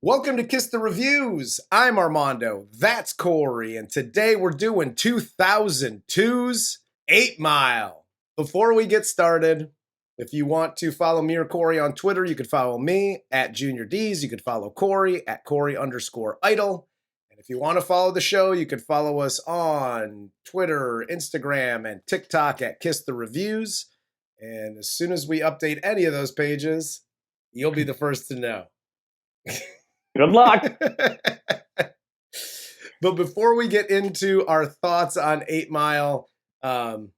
Welcome to Kiss the Reviews. I'm Armando. That's Corey. And today we're doing 2002's 8 Mile. Before we get started, if you want to follow me or Corey on Twitter, you can follow me at Junior D's. You can follow Corey at Corey_idol. And if you want to follow the show, you can follow us on Twitter, Instagram, and TikTok at Kiss the Reviews. And as soon as we update any of those pages, you'll be the first to know. Good luck. But before we get into our thoughts on 8 Mile from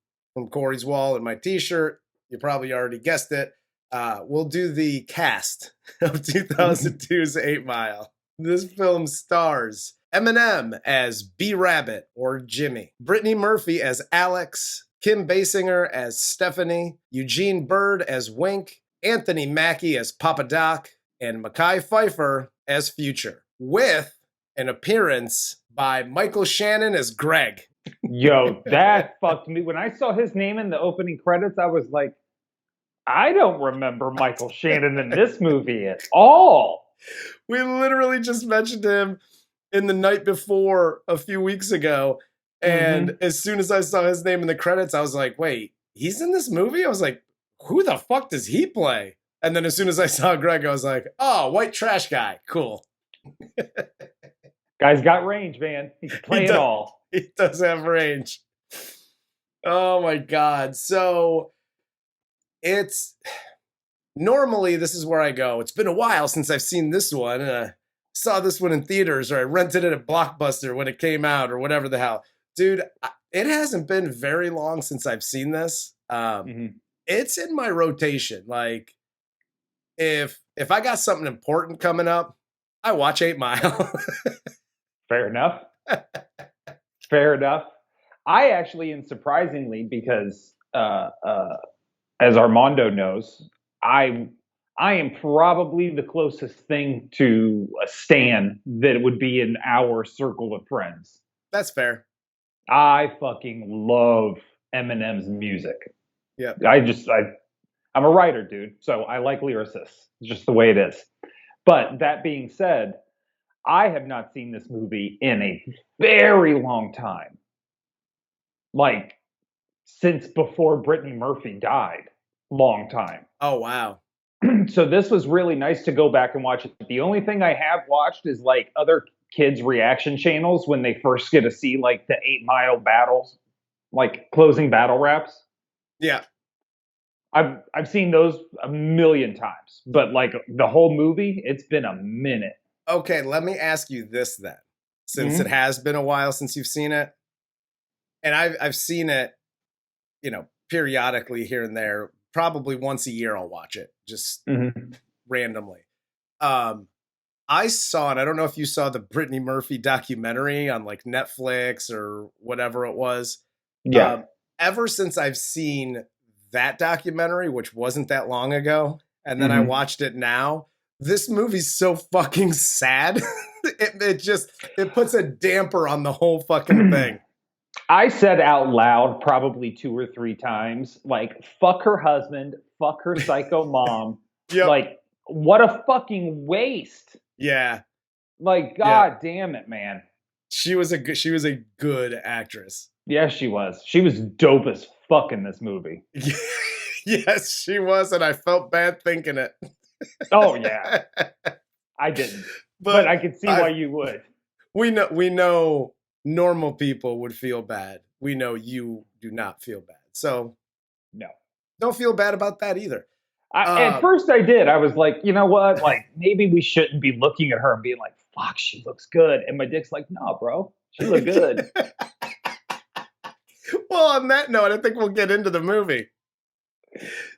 Corey's wall and my t-shirt, you probably already guessed it. We'll do the cast of 2002's 8 Mile. This film stars Eminem as B-Rabbit or Jimmy, Brittany Murphy as Alex, Kim Basinger as Stephanie, Eugene Byrd as Wink, Anthony Mackie as Papa Doc, and Mekhi Phifer as Future, with an appearance by Michael Shannon as Greg. Yo, that fucked me. When I saw his name in the opening credits, I was like, I don't remember Michael Shannon in this movie at all. We literally just mentioned him in The Night Before a few weeks ago, and as soon as I saw his name in the credits, I was like, wait, he's in this movie? I was like, who the fuck does he play? And then as soon as I saw Greg, I was like, oh, white trash guy. Cool. Guy's got range, man. He can play it all. He does have range. Oh, my God. So it's normally this is where I go. It's been a while since I've seen this one. I saw this one in theaters, or I rented it at Blockbuster when it came out, or whatever the hell. Dude, it hasn't been very long since I've seen this. It's in my rotation. Like, if I got something important coming up, I watch 8 Mile. Fair enough. Fair enough. I actually, and surprisingly, because as Armando knows, I am probably the closest thing to a stan that would be in our circle of friends. That's fair. I fucking love Eminem's music. Yeah. I'm a writer, dude, so I like lyricists. It's just the way it is. But that being said, I have not seen this movie in a very long time. Like, since before Brittany Murphy died. Long time. Oh, wow. So this was really nice to go back and watch it. The only thing I have watched is, like, other kids' reaction channels when they first get to see, like, the 8 Mile battles, like, closing battle raps. Yeah. I've seen those a million times, but like the whole movie, it's been a minute. Okay, let me ask you this then, since it has been a while since you've seen it, and I've seen it, periodically here and there. Probably once a year I'll watch it, just randomly. I saw, and I don't know if you saw the Brittany Murphy documentary on like Netflix or whatever it was. Yeah. Ever since I've seen that documentary, which wasn't that long ago, and then I watched it now, this movie's so fucking sad. it puts a damper on the whole fucking thing. I said out loud probably 2 or 3 times, like, fuck her husband, fuck her psycho mom. Yep. Like, what a fucking waste. Yeah. Like, God damn it, man. She was a good actress. Yes, she was. She was dope as fuck in this movie. Yes, she was, and I felt bad thinking it. Oh, yeah. I didn't. But I could see why you would. We know normal people would feel bad. We know you do not feel bad. So, no. Don't feel bad about that either. At first I did. I was like, you know what? Like, maybe we shouldn't be looking at her and being like, fuck, she looks good. And my dick's like, no, bro. She looked good. Well, on that note, I think we'll get into the movie.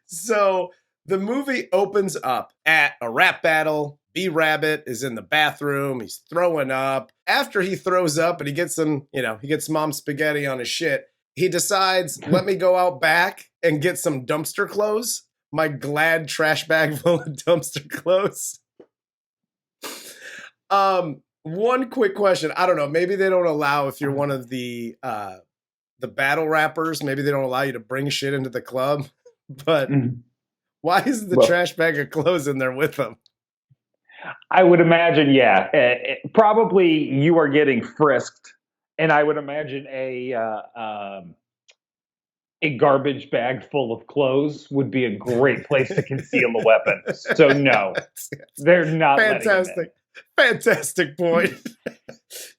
So the movie opens up at a rap battle. B-Rabbit is in the bathroom. He's throwing up. After he throws up and he gets mom spaghetti on his shit, he decides, let me go out back and get some dumpster clothes. My Glad trash bag full of dumpster clothes. One quick question. I don't know. Maybe they don't allow, if you're one of the battle rappers, maybe they don't allow you to bring shit into the club. But why is the trash bag of clothes in there with them? I would imagine, yeah. Probably you are getting frisked, and I would imagine a garbage bag full of clothes would be a great place to conceal a weapon. So no, they're not letting him in. Fantastic point.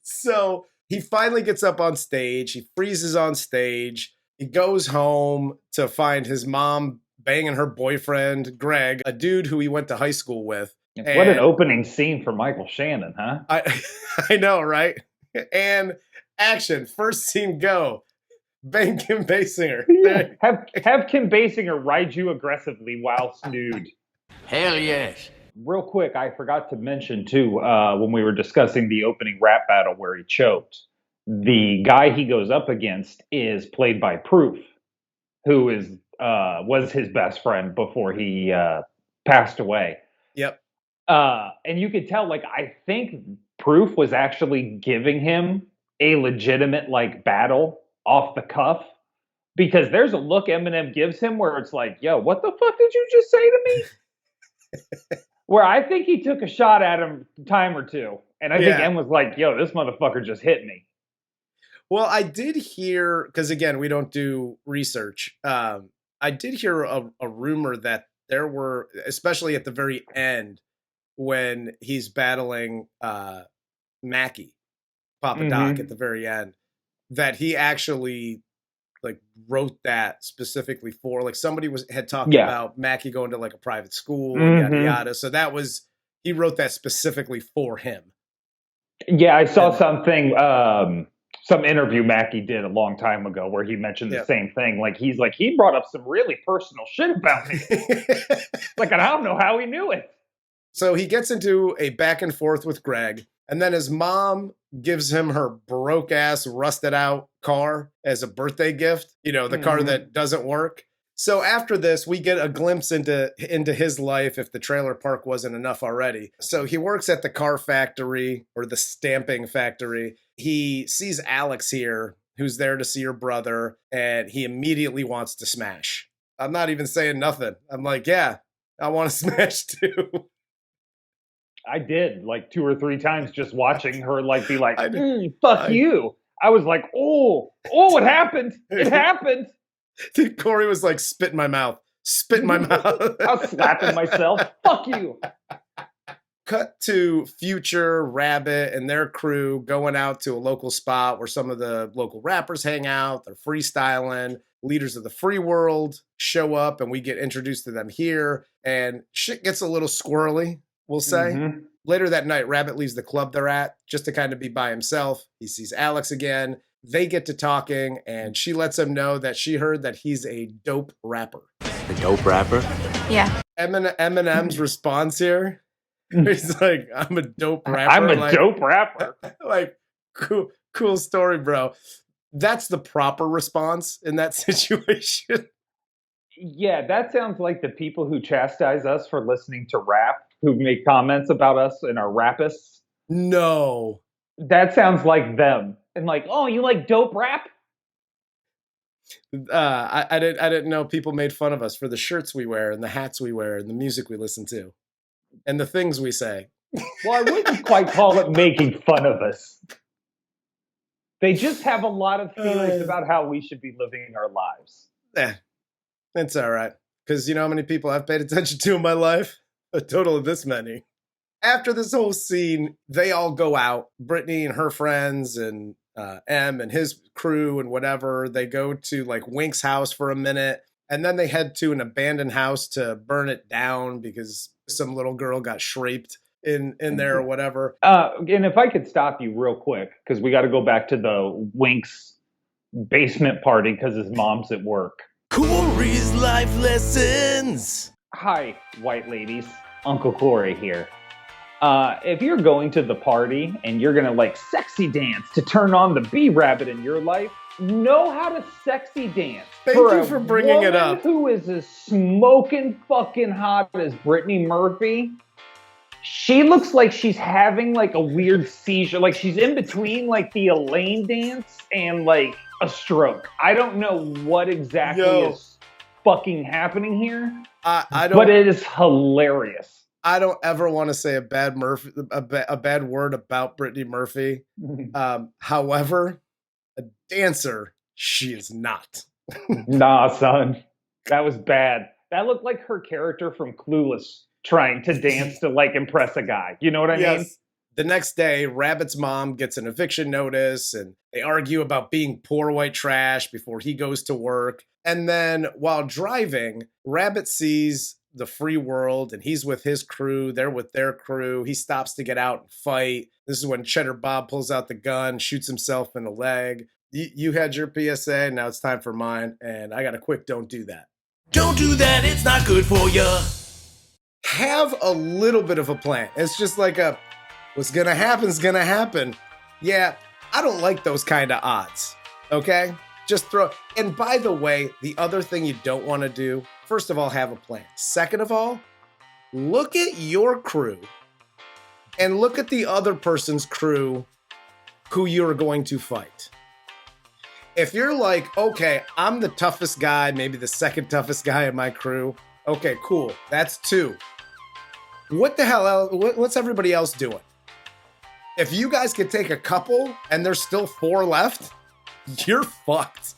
So he finally gets up on stage. He freezes on stage. He goes home to find his mom banging her boyfriend, Greg, a dude who he went to high school with. What an opening scene for Michael Shannon, huh? I know, right? And action. First scene, go. Bang Kim Basinger. Yeah. Have Kim Basinger ride you aggressively while nude. Hell yes. Real quick, I forgot to mention too, when we were discussing the opening rap battle where he choked, the guy he goes up against is played by Proof, who was his best friend before he passed away. Yep. And you could tell, like, I think Proof was actually giving him a legitimate like battle off the cuff, because there's a look Eminem gives him where it's like, yo, what the fuck did you just say to me? Where I think he took a shot at him a time or two. And I think Em was like, yo, this motherfucker just hit me. Well, I did hear, because again, we don't do research. I did hear a rumor that there were, especially at the very end, when he's battling Mackie, Papa Doc at the very end, that he actually like wrote that specifically for, like, somebody had talked about Mackie going to like a private school and yada yada. So that was, he wrote that specifically for him. Yeah, I saw something, some interview Mackie did a long time ago where he mentioned the same thing. Like, he's like, he brought up some really personal shit about me. Like, I don't know how he knew it. So he gets into a back and forth with Greg, and then his mom gives him her broke ass, rusted out car as a birthday gift. You know, the car that doesn't work. So after this, we get a glimpse into his life, if the trailer park wasn't enough already. So he works at the car factory, or the stamping factory. He sees Alex here, who's there to see her brother, and he immediately wants to smash. I'm not even saying nothing. I'm like, yeah, I want to smash too. I did, like 2 or 3 times, just watching her like be like, fuck you. I was like, oh, it happened. It happened. Dude, Corey was like, spit in my mouth. Spit in my mouth. I was slapping myself. Fuck you. Cut to Future, Rabbit, and their crew going out to a local spot where some of the local rappers hang out. They're freestyling. Leaders of the free world show up, and we get introduced to them here. And shit gets a little squirrely, we'll say. Later that night, Rabbit leaves the club they're at just to kind of be by himself. He sees Alex again. They get to talking, and she lets him know that she heard that he's a dope rapper. A dope rapper? Yeah. Eminem's response here, he's like, I'm a dope rapper. I'm a dope rapper. Like, cool story, bro. That's the proper response in that situation. Yeah, that sounds like the people who chastise us for listening to rap, who make comments about us and are rapists. No. That sounds like them. And like, oh, you like dope rap? I didn't know people made fun of us for the shirts we wear and the hats we wear and the music we listen to and the things we say. Well, I wouldn't quite call it making fun of us. They just have a lot of feelings about how we should be living our lives. It's all right. Because you know how many people I've paid attention to in my life? A total of this many. After this whole scene, they all go out. Brittany and her friends and M and his crew and whatever. They go to like Wink's house for a minute. And then they head to an abandoned house to burn it down because some little girl got shraped in there or whatever. And if I could stop you real quick, because we got to go back to the Wink's basement party because his mom's at work. Corey's life lessons. Hi, white ladies. Uncle Corey here. If you're going to the party and you're going to like sexy dance to turn on the B-Rabbit in your life, know how to sexy dance. Thank you for bringing it up. Who is as smoking fucking hot as Brittany Murphy. She looks like she's having like a weird seizure. Like she's in between like the Elaine dance and like a stroke. I don't know what exactly is fucking happening here. I don't. But it is hilarious. I don't ever want to say a bad word about Brittany Murphy. However, a dancer, she is not. Nah, son. That was bad. That looked like her character from Clueless trying to dance to like impress a guy. You know what I mean? The next day, Rabbit's mom gets an eviction notice and they argue about being poor white trash before he goes to work. And then while driving, Rabbit sees the free world and he's with his crew. They're with their crew. He stops to get out and fight. This is when Cheddar Bob pulls out the gun, shoots himself in the leg. You had your PSA. Now it's time for mine. And I got a quick don't do that. Don't do that, it's not good for you. Have a little bit of a plan. It's just like what's gonna happen's gonna happen. Yeah, I don't like those kind of odds. Okay? Just throw. And by the way, the other thing you don't want to do, first of all, have a plan. Second of all, look at your crew and look at the other person's crew who you're going to fight. If you're like, okay, I'm the toughest guy, maybe the second toughest guy in my crew. Okay, cool. That's 2. What the hell else? What's everybody else doing? If you guys could take a couple and there's still 4 left, you're fucked.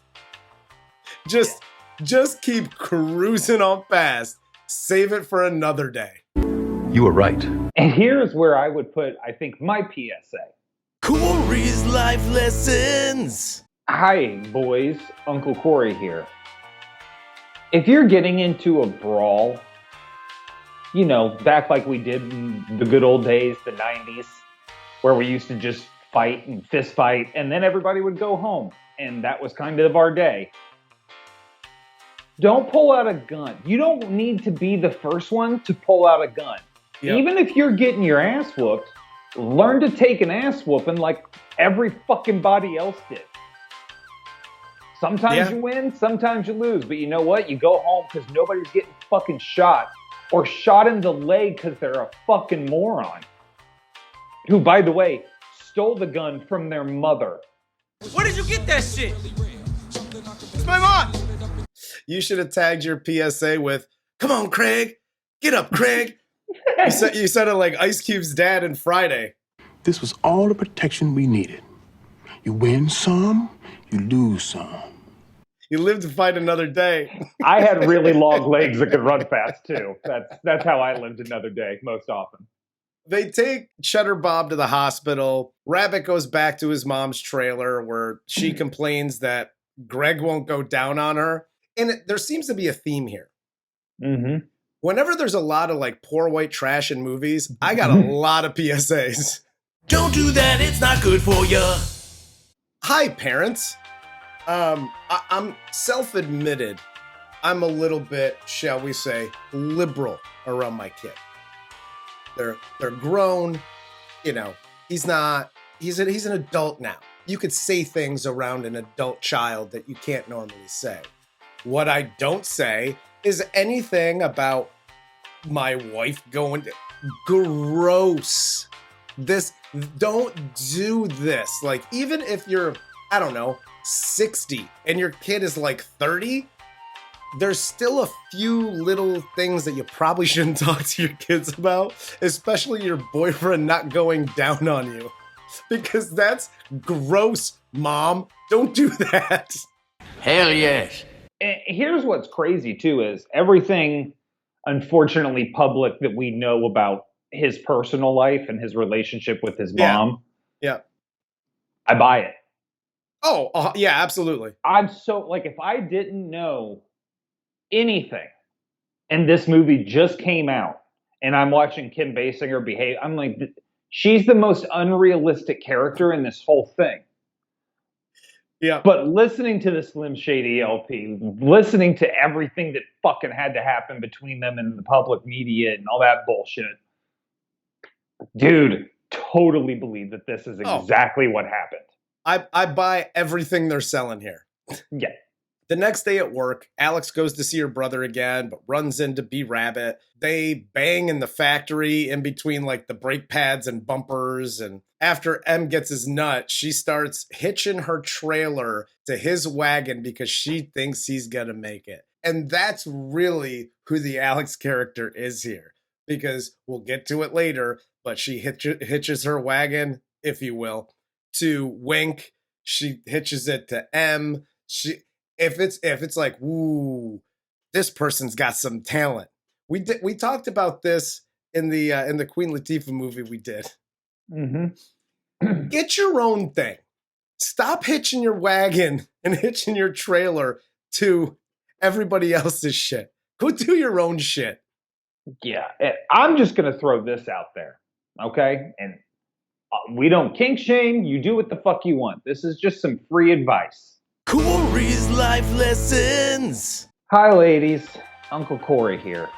Just keep cruising on past. Save it for another day. You were right. And here's where I would put, I think, my PSA. Corey's life lessons. Hi, boys. Uncle Corey here. If you're getting into a brawl, you know, back like we did in the good old days, the 90s, where we used to just fight and fist fight, and then everybody would go home, and that was kind of our day. Don't pull out a gun. You don't need to be the first one to pull out a gun. Yep. Even if you're getting your ass whooped, learn to take an ass whooping like every fucking body else did. Sometimes you win, sometimes you lose. But you know what? You go home because nobody's getting fucking shot or shot in the leg because they're a fucking moron. Who, by the way, stole the gun from their mother. Where did you get that shit? It's my mom. You should have tagged your PSA with, come on, Craig. Get up, Craig. You said it like Ice Cube's dad in Friday. This was all the protection we needed. You win some, you lose some. You live to fight another day. I had really long legs that could run fast too. That's how I lived another day most often. They take Cheddar Bob to the hospital. Rabbit goes back to his mom's trailer where she complains that Greg won't go down on her. And there seems to be a theme here. Mm-hmm. Whenever there's a lot of like poor white trash in movies, I got a lot of PSAs. Don't do that, it's not good for you. Hi, parents. I'm self-admitted. I'm a little bit, shall we say, liberal around my kid. They're grown. You know, he's an adult now. You could say things around an adult child that you can't normally say. What I don't say is anything about my wife going to, gross. Don't do this. Like, even if you're, I don't know, 60 and your kid is like 30, there's still a few little things that you probably shouldn't talk to your kids about, especially your boyfriend not going down on you. Because that's gross, Mom. Don't do that. Hell yes. And here's what's crazy too is everything, unfortunately, public that we know about his personal life and his relationship with his mom. Yeah. I buy it. Oh, yeah, absolutely. I'm so, like, if I didn't know anything and this movie just came out and I'm watching Kim Basinger behave, I'm like, she's the most unrealistic character in this whole thing. Yeah. But listening to the Slim Shady LP, listening to everything that fucking had to happen between them and the public media and all that bullshit, dude, totally believe that this is exactly what happened. I buy everything they're selling here. Yeah. The next day at work, Alex goes to see her brother again, but runs into B-Rabbit. They bang in the factory in between like the brake pads and bumpers. And after M gets his nut, she starts hitching her trailer to his wagon because she thinks he's going to make it. And that's really who the Alex character is here. because we'll get to it later, but she hitches her wagon, if you will, to Wink. She hitches it to M. If it's like, woo, this person's got some talent. We talked about this in the Queen Latifah movie we did. Mm-hmm. Get your own thing. Stop hitching your wagon and hitching your trailer to everybody else's shit. Go do your own shit. Yeah, I'm just going to throw this out there, okay? And we don't kink shame. You do what the fuck you want. This is just some free advice. Corey's life lessons. Hi, ladies. Uncle Corey here.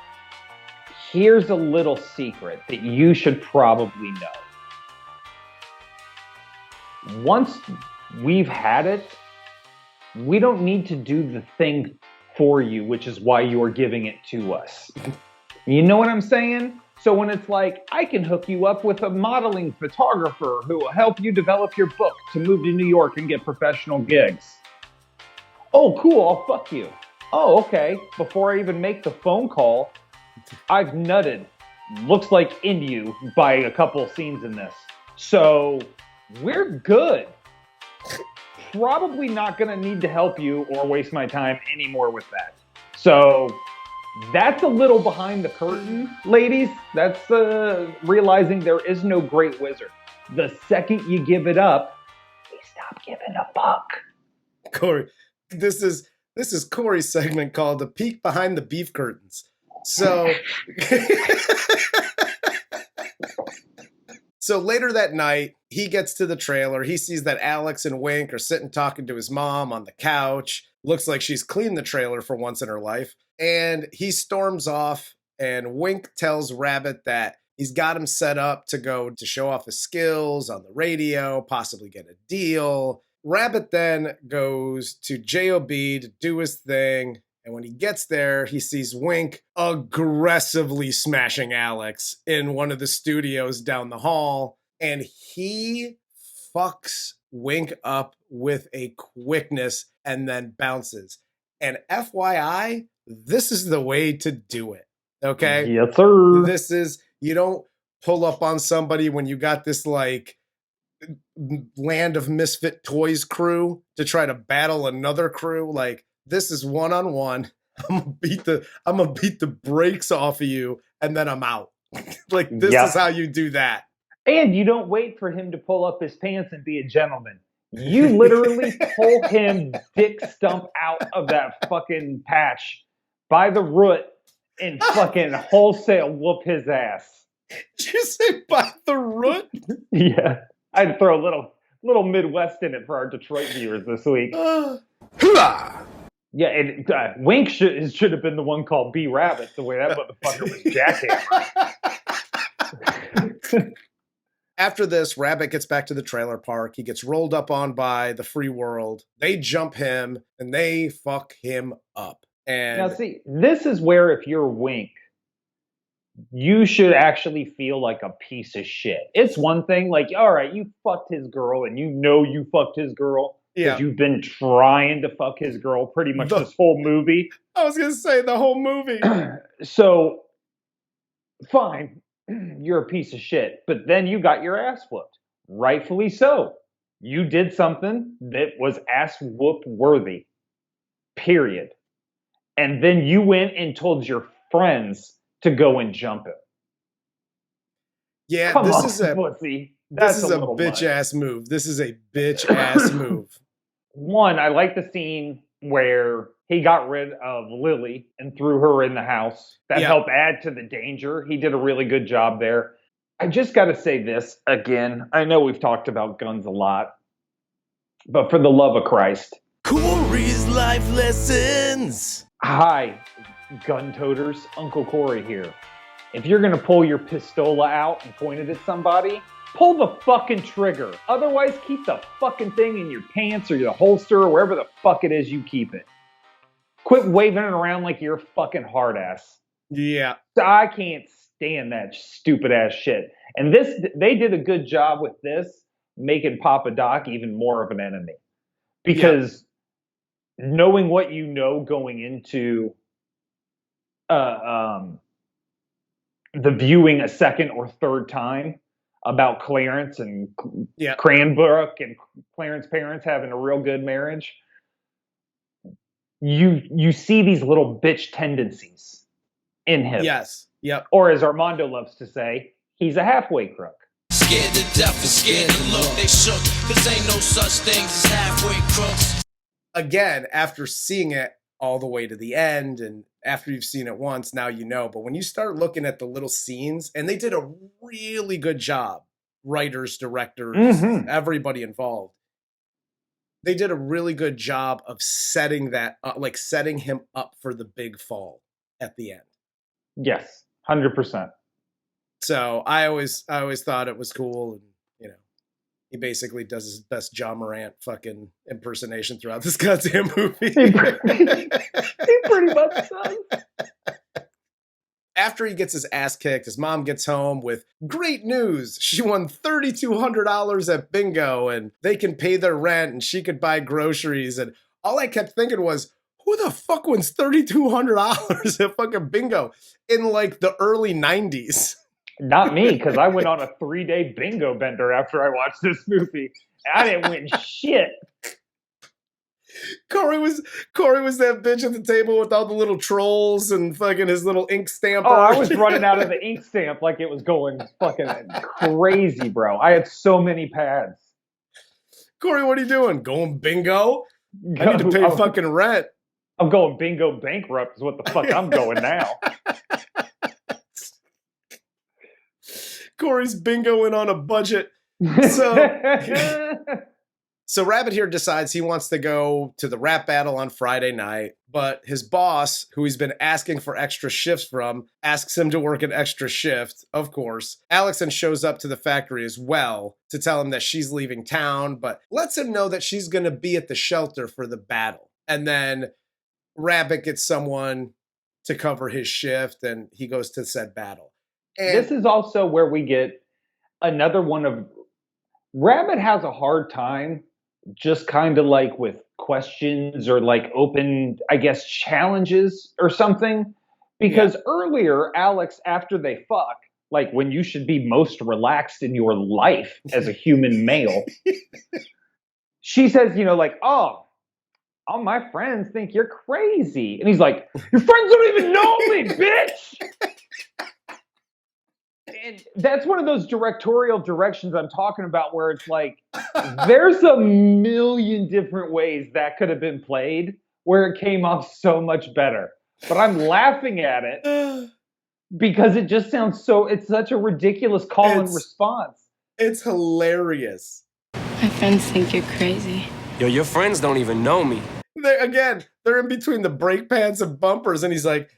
Here's a little secret that you should probably know. Once we've had it, we don't need to do the thing for you, which is why you're giving it to us. You know what I'm saying? So when it's like, I can hook you up with a modeling photographer who will help you develop your book to move to New York and get professional gigs. Oh, cool, I'll fuck you. Oh, okay. Before I even make the phone call, I've nutted. Looks like in you by a couple scenes in this. So we're good. Probably not going to need to help you or waste my time anymore with that. So that's a little behind the curtain, ladies. That's realizing there is no great wizard. The second you give it up, we stop giving a fuck. Corey, this is Corey's segment called "The Peek Behind the Beef Curtains." So, so later that night, he gets to the trailer. He sees that Alex and Wink are sitting talking to his mom on the couch. Looks like she's cleaned the trailer for once in her life. And he storms off, and Wink tells Rabbit that he's got him set up to go to show off his skills on the radio, possibly get a deal. Rabbit then goes to JOB to do his thing. And when he gets there, he sees Wink aggressively smashing Alex in one of the studios down the hall. And he fucks Wink up with a quickness and then bounces. And FYI, this is the way to do it. Okay? Yes, sir. This is, you don't pull up on somebody when you got this like Land of Misfit Toys crew to try to battle another crew. Like, this is one-on-one. I'm gonna beat the brakes off of you, and then I'm out. Like, this is how you do that. And you don't wait for him to pull up his pants and be a gentleman. You literally pull him dick stump out of that fucking patch by the root and fucking wholesale whoop his ass. Did you say by the root? Yeah. I had to throw a little Midwest in it for our Detroit viewers this week. Yeah, and Wink should have been the one called B Rabbit, the way that motherfucker was jackhammering. After this, Rabbit gets back to the trailer park. He gets rolled up on by the free world. They jump him, and they fuck him up. And now, see, this is where if you're Wink, you should actually feel like a piece of shit. It's one thing, like, all right, you fucked his girl, and you know you fucked his girl. Because you've been trying to fuck his girl pretty much this whole movie. I was going to say the whole movie. So, fine, you're a piece of shit. But then you got your ass whooped. Rightfully so. You did something that was ass whoop worthy. Period. And then you went and told your friends to go and jump him. Yeah, Come this on, is a pussy. This is a bitch ass move. This is a bitch ass move. One, I like the scene where he got rid of Lily and threw her in the house. That helped add to the danger. He did a really good job there. I just got to say this again. I know we've talked about guns a lot, but for the love of Christ. Corey's life lessons. Hi, gun toters. Uncle Corey here. If you're going to pull your pistola out and point it at somebody, pull the fucking trigger. Otherwise, keep the fucking thing in your pants or your holster or wherever the fuck it is you keep it. Quit waving it around like you're a fucking hard ass. Yeah. I can't stand that stupid ass shit. And they did a good job with this, making Papa Doc even more of an enemy. Because knowing what you know going into the viewing a second or third time about Clarence and Yeah. Cranbrook and Clarence's parents having a real good marriage, you see these little bitch tendencies in him. Yes. Yep. Or as Armando loves to say, he's a halfway crook. Scared to death and scared to look. They shook, cause ain't no such things as halfway crooks. Again, after seeing it all the way to the end, and after you've seen it once, now you know. But when you start looking at the little scenes, and they did a really good job, writers, directors, everybody involved, they did a really good job of setting that up, like setting him up for the big fall at the end. Yes, 100%. So I always thought it was cool, and you know, he basically does his best John Morant fucking impersonation throughout this goddamn movie. He pretty much does. After he gets his ass kicked, his mom gets home with great news. She won $3,200 at bingo, and they can pay their rent, and she could buy groceries. And all I kept thinking was, who the fuck wins $3,200 at fucking bingo in like the early 90s? Not me, because I went on a 3-day bingo bender after I watched this movie. I didn't win shit. Corey was that bitch at the table with all the little trolls and fucking his little ink stamper. Oh, I was running out of the ink stamp like it was going fucking crazy, bro. I had so many pads. Corey, what are you doing? Going bingo? I need to pay fucking rent. I'm going bingo bankrupt is what the fuck I'm going now. Corey's bingoing on a budget. So Rabbit here decides he wants to go to the rap battle on Friday night, but his boss, who he's been asking for extra shifts from, asks him to work an extra shift, of course. Alex then shows up to the factory as well to tell him that she's leaving town, but lets him know that she's going to be at the shelter for the battle. And then Rabbit gets someone to cover his shift, and he goes to said battle. And this is also where we get another one of... Rabbit has a hard time just kind of like with questions or like open, I guess, challenges or something. Because earlier, Alex, after they fuck, like when you should be most relaxed in your life as a human male, she says, you know, like, oh, all my friends think you're crazy. And he's like, your friends don't even know me, bitch! And that's one of those directorial directions I'm talking about where it's like, there's a million different ways that could have been played where it came off so much better. But I'm laughing at it because it just sounds so, it's such a ridiculous call and response. It's hilarious. My friends think you're crazy. Yo, your friends don't even know me. They're in between the brake pads and bumpers, and he's like,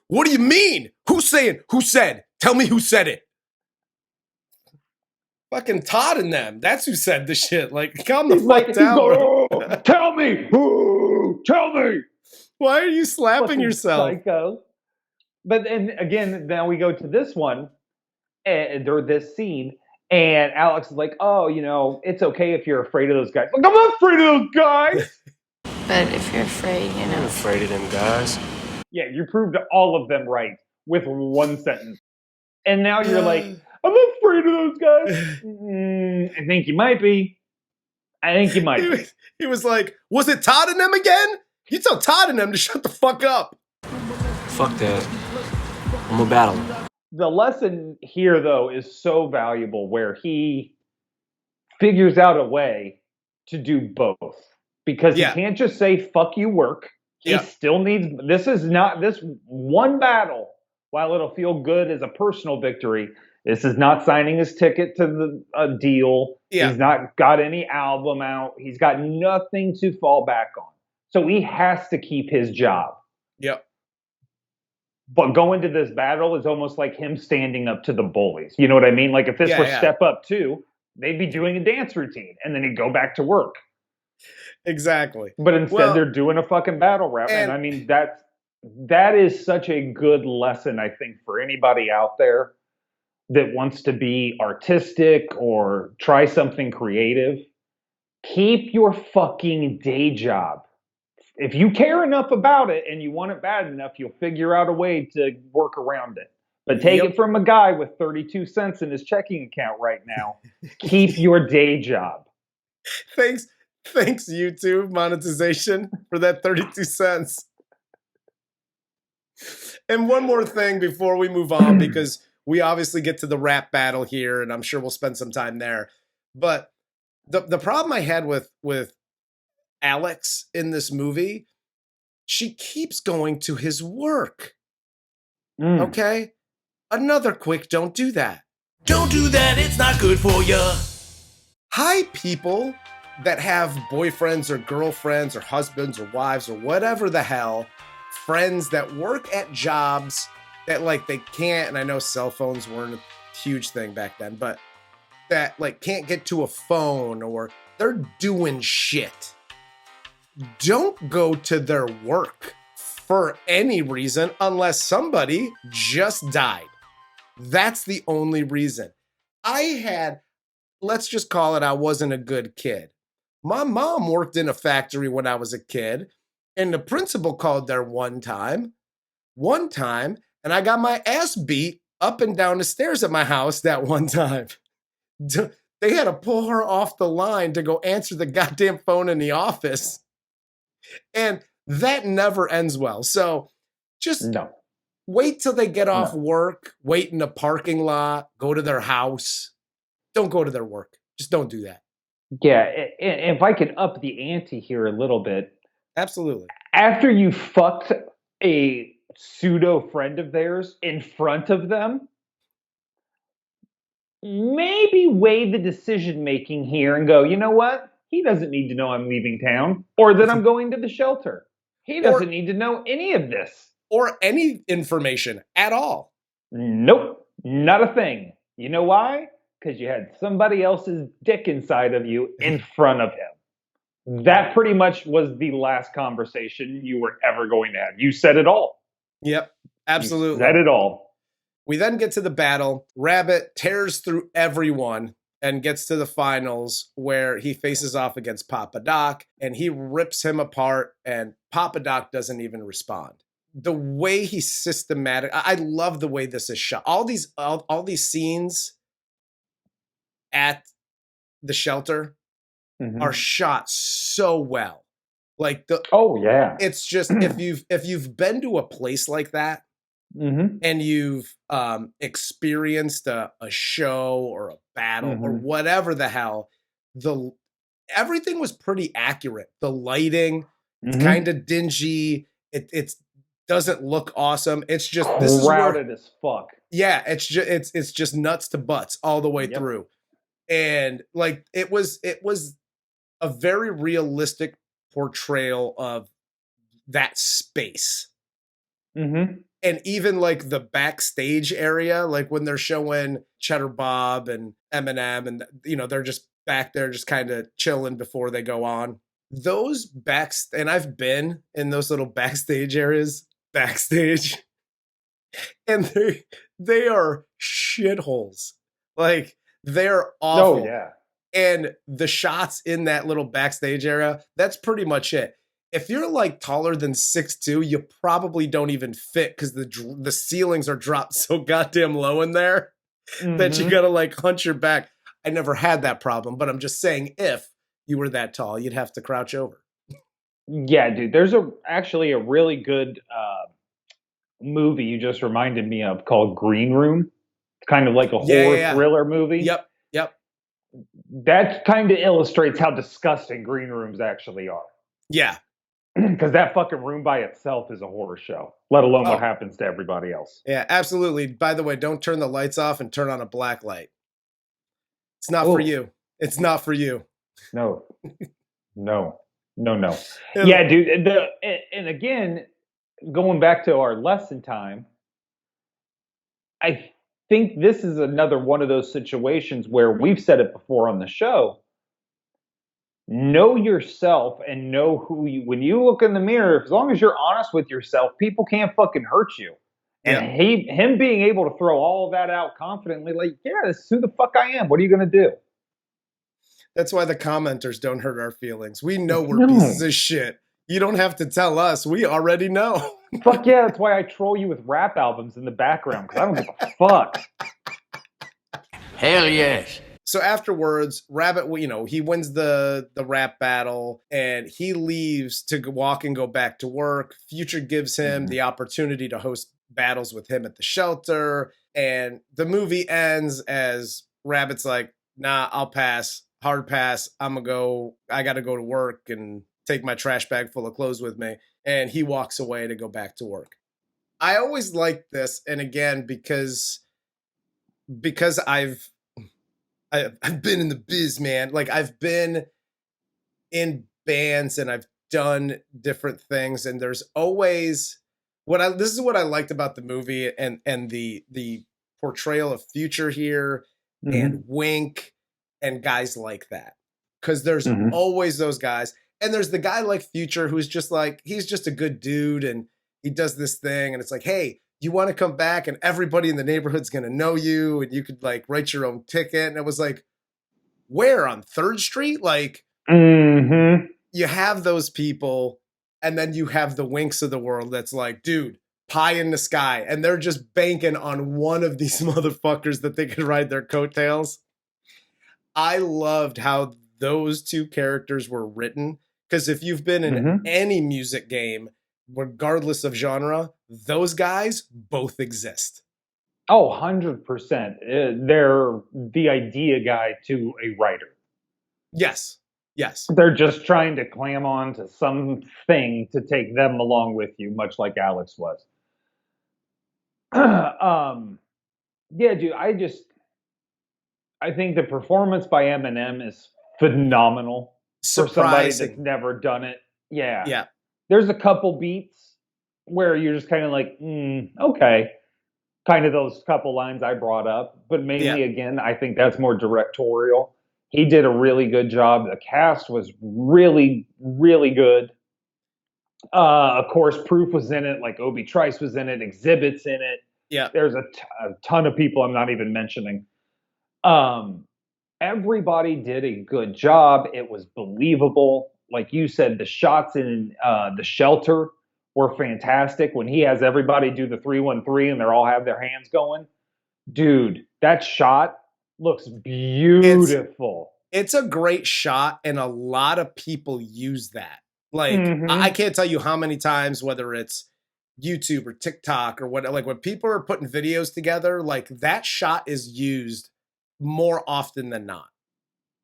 what do you mean? Who's saying? Who said? Tell me who said it. Fucking Todd and them. That's who said the shit. Like, calm the fuck down. Oh, tell me. Ooh, tell me. Why are you slapping Fucking yourself? Psycho. But and again, now we go to this one, or this scene, and Alex is like, oh, you know, it's okay if you're afraid of those guys. Like, I'm not afraid of those guys. But if you're afraid, you I'm know. afraid of them guys. Yeah, you proved all of them right with one sentence. And now you're like, I'm not afraid of those guys. I think you might be. I think you might be. He was like, was it Todd and them again? You tell Todd and them to shut the fuck up. Fuck that. I'm a battler. The lesson here, though, is so valuable where he figures out a way to do both. Because he can't just say, fuck you, work. He still needs, this one battle, while it'll feel good as a personal victory, this is not signing his ticket to a deal. Yeah. He's not got any album out. He's got nothing to fall back on. So he has to keep his job. Yep. But going to this battle is almost like him standing up to the bullies. You know what I mean? Like if this were Step Up 2, they'd be doing a dance routine and then he'd go back to work. Exactly. But instead they're doing a fucking battle rap. And I mean, that is such a good lesson, I think, for anybody out there that wants to be artistic or try something creative. Keep your fucking day job. If you care enough about it and you want it bad enough, you'll figure out a way to work around it. But take it from a guy with 32 cents in his checking account right now. Keep your day job. Thanks, YouTube monetization, for that 32 cents. And one more thing before we move on, because we obviously get to the rap battle here, and I'm sure we'll spend some time there. But the problem I had with Alex in this movie, she keeps going to his work. Okay? Another quick don't do that. Don't do that, it's not good for you. Hi, people that have boyfriends or girlfriends or husbands or wives or whatever the hell, friends that work at jobs that like they can't, and I know cell phones weren't a huge thing back then, but that like can't get to a phone or they're doing shit. Don't go to their work for any reason unless somebody just died. That's the only reason. Let's just call it, I wasn't a good kid. My mom worked in a factory when I was a kid, and the principal called there one time, and I got my ass beat up and down the stairs at my house that one time. They had to pull her off the line to go answer the goddamn phone in the office. And that never ends well. So just wait till they get off work, wait in the parking lot, go to their house. Don't go to their work. Just don't do that. Yeah, if I could up the ante here a little bit. Absolutely. After you fucked a pseudo friend of theirs in front of them, maybe weigh the decision making here and go, you know what? He doesn't need to know I'm leaving town or that I'm going to the shelter. He doesn't need to know any of this. Or any information at all. Nope, not a thing. You know why? Because you had somebody else's dick inside of you in front of him. That pretty much was the last conversation you were ever going to have. You said it all. Yep, absolutely. You said it all. We then get to the battle. Rabbit tears through everyone and gets to the finals where he faces off against Papa Doc, and he rips him apart, and Papa Doc doesn't even respond. The way he's systematic, I love the way this is shot. All these scenes at the shelter are shot so well. Like it's just if you've been to a place like that and you've experienced a show or a battle or whatever the hell, everything was pretty accurate. The lighting, it's kind of dingy. It's doesn't look awesome. It's just crowded as fuck. Yeah, it's just nuts to butts all the way through. And like it was a very realistic portrayal of that space. And even like the backstage area, like when they're showing Cheddar Bob and Eminem, and they're just back there just kind of chilling before they go on. Those and I've been in those little backstage areas, and they are shitholes. Like they're awful. Oh yeah. And the shots in that little backstage area, that's pretty much it. If you're like taller than 6'2", you probably don't even fit because the ceilings are dropped so goddamn low in there that you gotta like hunch your back. I never had that problem, but I'm just saying if you were that tall, you'd have to crouch over. Yeah, dude. There's actually a really good movie you just reminded me of called Green Room. It's kind of like a horror thriller movie. Yep. That kind of illustrates how disgusting green rooms actually are. Yeah. Because that fucking room by itself is a horror show, let alone what happens to everybody else. Yeah, absolutely. By the way, don't turn the lights off and turn on a black light. It's not for you. It's not for you. No. Yeah, dude. And again, going back to our lesson time, I think this is another one of those situations where we've said it before on the show. Know yourself and know who you, when you look in the mirror, as long as you're honest with yourself, people can't fucking hurt you. And him being able to throw all of that out confidently, like, yeah, this is who the fuck I am. What are you going to do? That's why the commenters don't hurt our feelings. We know we're pieces of shit. You don't have to tell us. We already know. Fuck yeah, that's why I troll you with rap albums in the background, because I don't give a fuck. Hell yes. So afterwards, Rabbit, he wins the rap battle and he leaves to walk and go back to work. Future gives him the opportunity to host battles with him at the shelter. And the movie ends as Rabbit's like, nah, I'll pass. Hard pass. I got to go to work and take my trash bag full of clothes with me. And he walks away to go back to work. I always liked this. And again, because I've been in the biz, man. Like I've been in bands and I've done different things. And there's always this is what I liked about the movie and the portrayal of Future here and Wink and guys like that. Cause there's always those guys. And there's the guy like Future who's just like, he's just a good dude and he does this thing. And it's like, hey, you want to come back and everybody in the neighborhood's going to know you and you could like write your own ticket. And it was like, where on 3rd Street? Like you have those people and then you have the Winks of the world. That's like, dude, pie in the sky. And they're just banking on one of these motherfuckers that they could ride their coattails. I loved how those two characters were written. Because if you've been in any music game, regardless of genre, those guys both exist. Oh, 100%. They're the idea guy to a writer. Yes. They're just trying to clam on to something to take them along with you, much like Alex was. Yeah, dude, I think the performance by Eminem is phenomenal. For somebody that's never done it. Yeah. There's a couple beats where you're just kind of like, okay. Kind of those couple lines I brought up. But mainly, again, I think that's more directorial. He did a really good job. The cast was really, really good. Of course, Proof was in it. Like Obi Trice was in it. Exhibit's in it. Yeah. There's a ton of people I'm not even mentioning. Everybody did a good job. It was believable. Like you said, the shots in the shelter were fantastic. When he has everybody do the 3-1-3 and they all have their hands going. Dude, that shot looks beautiful. It's a great shot, and a lot of people use that. Like, I can't tell you how many times, whether it's YouTube or TikTok or what, like when people are putting videos together, like that shot is used more often than not.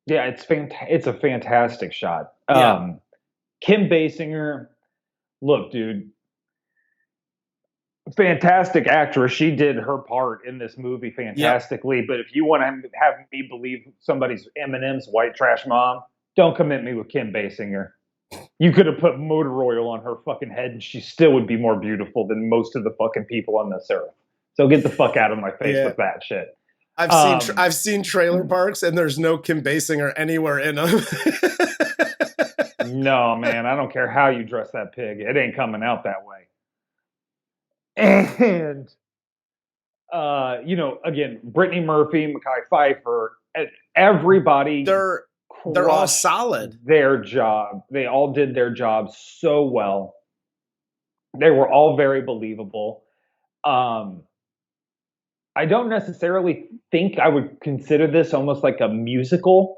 Yeah, it's a fantastic shot. Kim Basinger, look, dude, fantastic actress. She did her part in this movie fantastically. But if you want to have me believe somebody's Eminem's white trash mom, don't commit me with Kim Basinger. You could have put motor oil on her fucking head and she still would be more beautiful than most of the fucking people on this earth. So get the fuck out of my face with that shit. I've seen Trailer Parks and there's no Kim Basinger anywhere in them. No, man, I don't care how you dress that pig. It ain't coming out that way. And, again, Brittany Murphy, Mekhi Phifer, everybody. They're all solid. Their job. They all did their job so well. They were all very believable. I don't necessarily think I would consider this almost like a musical.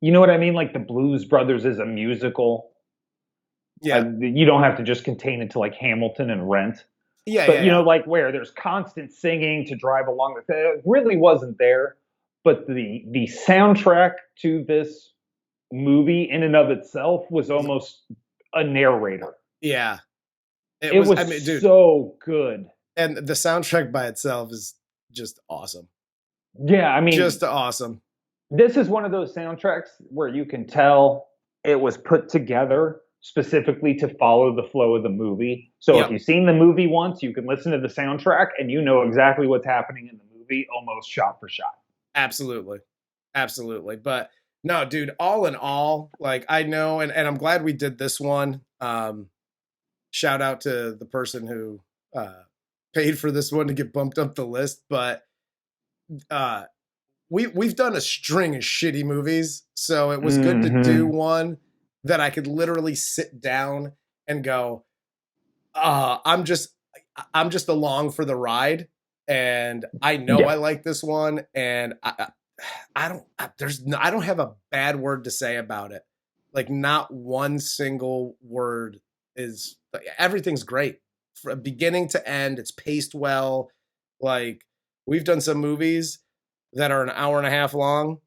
You know what I mean? Like the Blues Brothers is a musical. Yeah. You don't have to just contain it to like Hamilton and Rent. Yeah. But, like where there's constant singing to drive along with it. It really wasn't there. But the soundtrack to this movie in and of itself was almost a narrator. Yeah. It was so good. And the soundtrack by itself is just awesome. Yeah, I mean, just awesome. This is one of those soundtracks where you can tell it was put together specifically to follow the flow of the movie. So if you've seen the movie once, you can listen to the soundtrack and you know exactly what's happening in the movie almost shot for shot. Absolutely. But no, dude, all in all, like I know, and I'm glad we did this one. Shout out to the person who paid for this one to get bumped up the list. But we've done a string of shitty movies, so it was good to do one that I could literally sit down and go, I'm just along for the ride, and I know I like this one, and I don't have a bad word to say about it. Like, not one single word is, everything's great from beginning to end. It's paced well. Like, we've done some movies that are an hour and a half long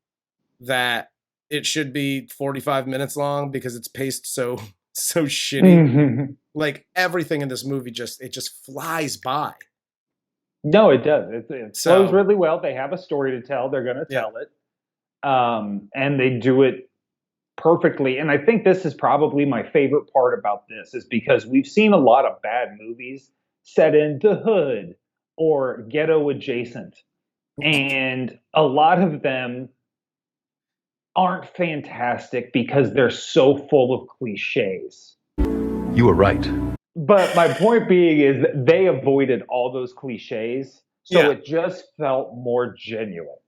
that it should be 45 minutes long because it's paced so shitty. Like, everything in this movie just flies by. No, it does. It flows really well. They have a story to tell. They're going to tell it. And they do it perfectly. And I think this is probably my favorite part about this, is because we've seen a lot of bad movies set in the hood or ghetto adjacent. And a lot of them aren't fantastic because they're so full of cliches. You were right. But my point being is they avoided all those cliches, so it just felt more genuine.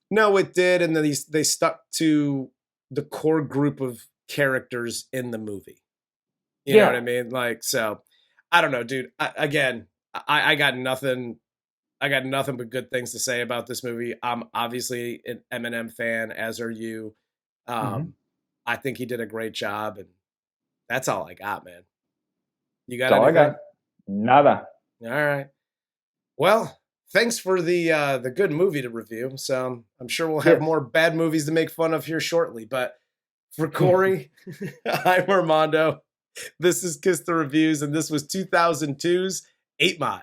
No, it did, and then they stuck to the core group of characters in the movie. You know what I mean? Like, so I don't know, dude. I got nothing. I got nothing but good things to say about this movie. I'm obviously an Eminem fan, as are you. I think he did a great job, and that's all I got, man. You got anything? I got. Nada. All right. Well, thanks for the good movie to review. So I'm sure we'll have more bad movies to make fun of here shortly. But for Corey, I'm Armando. This is Kiss the Reviews, and this was 2002's 8 Mile.